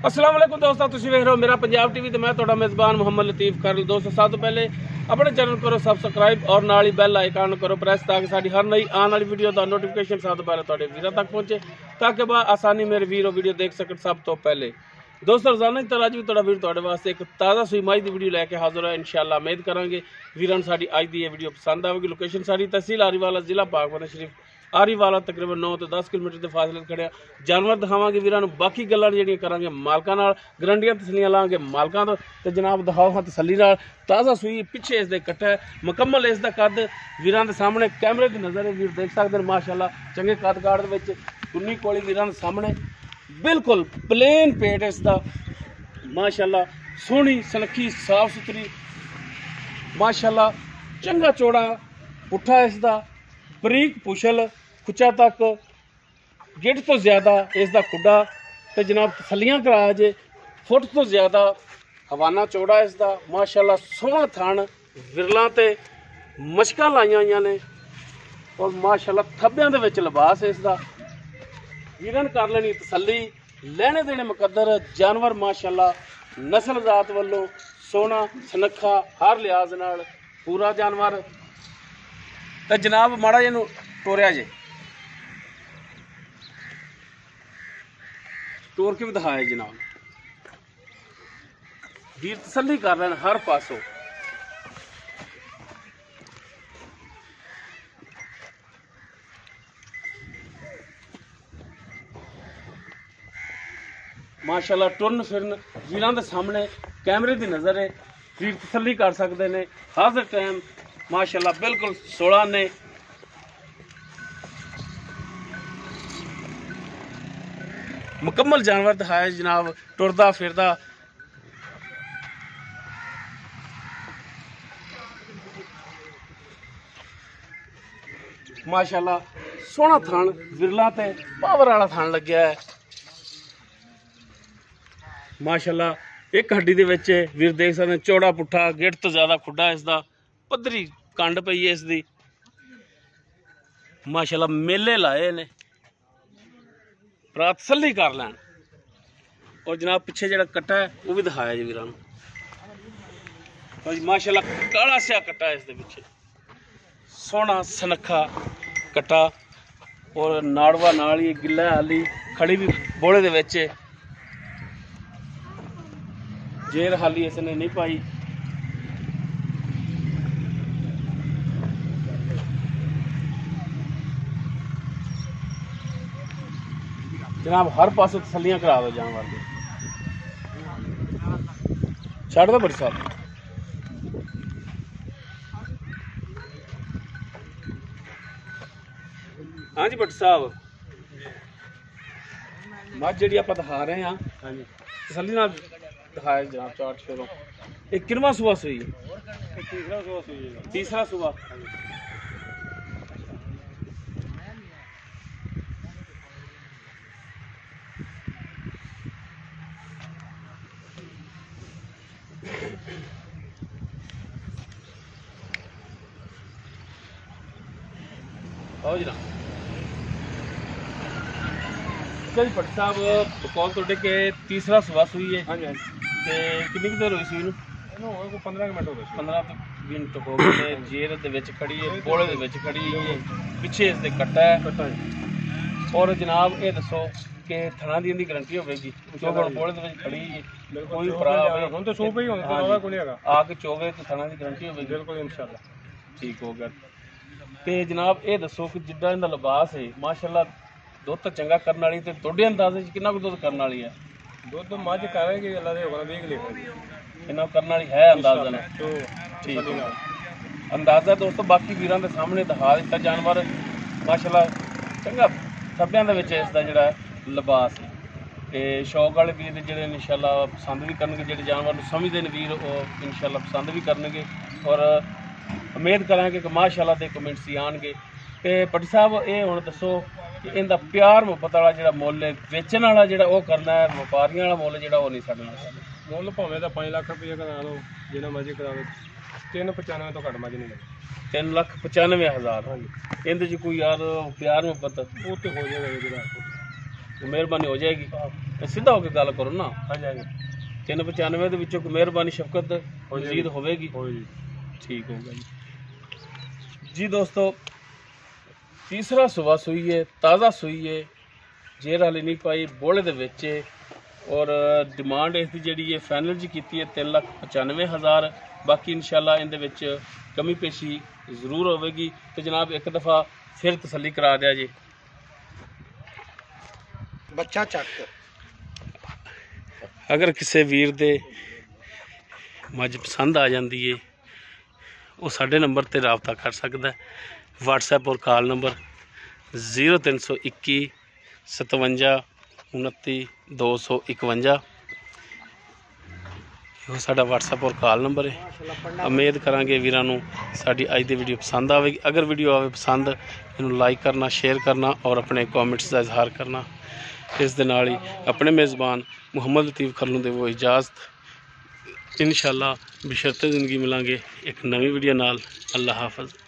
अस्सलाम वालेकुम दोस्तों, तुम वेख रहे हो मेरा पंजाब टीवी। तो मैं थोड़ा मेज़बान मोहम्मद लतीफ़ करल। दोस्तों सब तो पहले अपने चैनल करो सब्सक्राइब और नाल ही बैल आइकन करो प्रेस ताकि साड़ी हर नई आने वाली वीडियो का नोटिफिकेशन सब तो पहले थोड़े वीरों तक पहुंचे ताकि बा आसानी मेरे वीर वीडियो देख सकन। सब तो पहले दोस्तों रोजाना की तरह अज भी थोड़ा वीर थोड़े वास्ते एक ताज़ा सूई माई की वीडियो लैके हाजिर है। इंशाअल्लाह उम्मीद करांगे वीरां साड़ी अज की वीडियो पसंद आएगी। लोकेशन साड़ी तहसील आरीवाला जिला पाकबंद शरीफ आरीवाला तकरीबन 9 तो 10 किलोमीटर के फासले खड़े जानवर दिखावे वीरां नूं। बाकी गल्लां जिहड़ियां करांगे मालकां नाल, गरंटियां तसलियां लांगे मालकां तो। जनाब दिखाओ हाँ तसली नाल ताज़ा सूई पिछे इसके कट्टा है मुकम्मल। इसका कद वीरां दे सामने कैमरे की नज़र है, वीर देख सकते हैं माशाअल्लाह चंगे कद काड़ दे विच कुन्नी कोली वीरां दे सामने बिल्कुल प्लेन पेट इसका माशाअल्लाह, सोहनी सनखी साफ सुथरी माशाअल्लाह, चंगा चौड़ा पुट्ठा इसका बरीक पुछल खुचा तक गिट तो ज्यादा इसका खुडा तो जनाब तसलियां करा जे फुट तो ज्यादा हवाना चौड़ा इसका माशाअल्लाह। सोहना थन विरलों ते मशकां लाइया हुई ने और माशाअल्लाह थब्बियां दे विच लिबास इसका। वीरन कर लेनी तसली लेने देने मुकद्दर जानवर माशाअल्लाह नस्ल जात वालों सोहना सनखा हर लिहाज नाल पूरा जानवर। तो जनाब माड़ा जिहा टोरिया जे टोर के भी दिखाया जनाब, वीर तसली कर रहे हैं हर पासों। माशाअल्लाह टुरन फिरन वीरां दे सामने कैमरे की नज़र है, वीर तसली कर सकते हैं हाजिर टाइम माशाअल्लाह बिल्कुल 16 ने। मुकम्मल जानवर दिखाया जनाब टुरदा फिरदा माशाअल्लाह। सोहना थान विरला ते पावर वाला थान लग्या है माशाअल्लाह। एक हड्डी दे विच वीर देख सकते चौड़ा पुट्ठा गिट तो ज्यादा खुडा इसका पद्धरी कंड पई है इसकी माशाअल्लाह। मेले लाए ने भरा तसली कर लैन। और जनाब पिछे जो कट्टा है वह भी दिखाया जी वीरां माशाअल्लाह। काला स्या कट्टा है इसके पिछे सोहना सनखा कट्टा और नाड़वा नाल ही गिला हाली खड़ी भी बोले दे विच जेर हाली इसने नहीं पाई। जनाब हर पास तसलियां करा दो जानवर की छड़ दो बड़ी साहब। हाँ जी भट्ट साहब मझ जी आप दिखा रहे हैं हाँ जी तसली ना दिखाया जनाब चार शेरों। एक किनवा सुबह सुई तीसरा सुबह आओ जनाब। चल भट्ट साहब बकौल थोड़े के तीसरा सुबह सुई है हाँ जी। कितनी की देर हुई सुई नूं? 15 मिनट हो गए। 15 मिनट हो गए। जेर दे विच खड़ी है बोले दे विच खड़ी है पिछे इसके कट्टा है। और जनाब ये दसो कि थना दी इंदी गारंटी होगी जो बोले दे विच खड़ी है कोई भरा हुण तो सो पे ही होना कोई नहीं हैगा आके चोगे तो थना दी गारंटी होगी बिल्कुल इंशाअल्लाह ठीक हो गया। तो जनाब ये दसो कि जिद्दां इहदा लिबास है माशाअल्लाह दुध तो चंगा करने वाली तो तुहाडे अंदाजे कितना कुछ दुध करने वाली है? दुध मझ करेगी अल्लाह दे हुक्म देख लेगा कितना करने वाली है अंदाजा ने तो ठीक है अंदाजा दोस्तों। बाकी वीरां दे सामने दिखा दिता जानवर माशाअल्लाह चंगा थब्बियां दे विच इसदा जिहड़ा लिबास है। तो शौक वाले वीर जिहड़े इंशाअल्लाह पसंद भी करनगे जिहड़े जानवर नूं समझदे ने वीर वो इंशाअल्लाह पसंद भी करनगे और उम्मीद करांगे कि माशाअल्लाह दे कमेंट्स ही आएंगे। तो भट्ट साहब ये हुण दसो कि इनका प्यार मुहब्बत वाला जो मुल है वेचण वाला जो करना है व्यापारियों वाला मुल जो नहीं साढ़े मुल भावें तो 5 लाख रुपये करा लो जिन्ना मर्जी करा लो 395 तो घट मज नहीं 3,95,000। हाँ जी इनके कोई यार प्यार मुहब्बत वो तो हो जाएगा, मेहरबानी हो जाएगी। सीधा होकर गल करो ना। हाँ जी 395 ਦੇ ਵਿੱਚੋਂ ਕੋਈ ਮਿਹਰਬਾਨੀ ਸ਼ਫਕਤ ਮਜ਼ੀਦ ਹੋਵੇਗੀ। ठीक होगा जी दोस्तों, तीसरा सुबह सूई है, ताज़ा सूई है, जेर हाले नहीं पाई, बोले दे विच और डिमांड इसकी जी फाइनल जी की है 3,95,000। बाकी इंशाल्लाह इहदे विच कमी पेशी जरूर होगी। तो जनाब एक दफ़ा फिर तसल्ली करा दिया जी। बच्चा चक अगर किसी वीर दे मझ पसंद आ जाती है वो साढ़े नंबर पर रबता कर सकता है। व्हाट्सएप और कॉल नंबर 0321 57 29 251 ਇਹ ਸਾਡਾ WhatsApp और कॉल नंबर है। उम्मीद करांगे वीरां नूं साडी अज दी वीडियो पसंद आवेगी। अगर वीडियो आवे पसंद इहनूं लाइक करना, शेयर करना और अपने कॉमेंट्स का इजहार करना। इस दे नाल ही अपने मेज़बान मुहम्मद लतीफ़ खरलू दे वो इजाज़त। इंशाअल्लाह बशर्ते ज़िंदगी मिलांगे एक नवी वीडियो नाल। अल्लाह हाफ़िज़।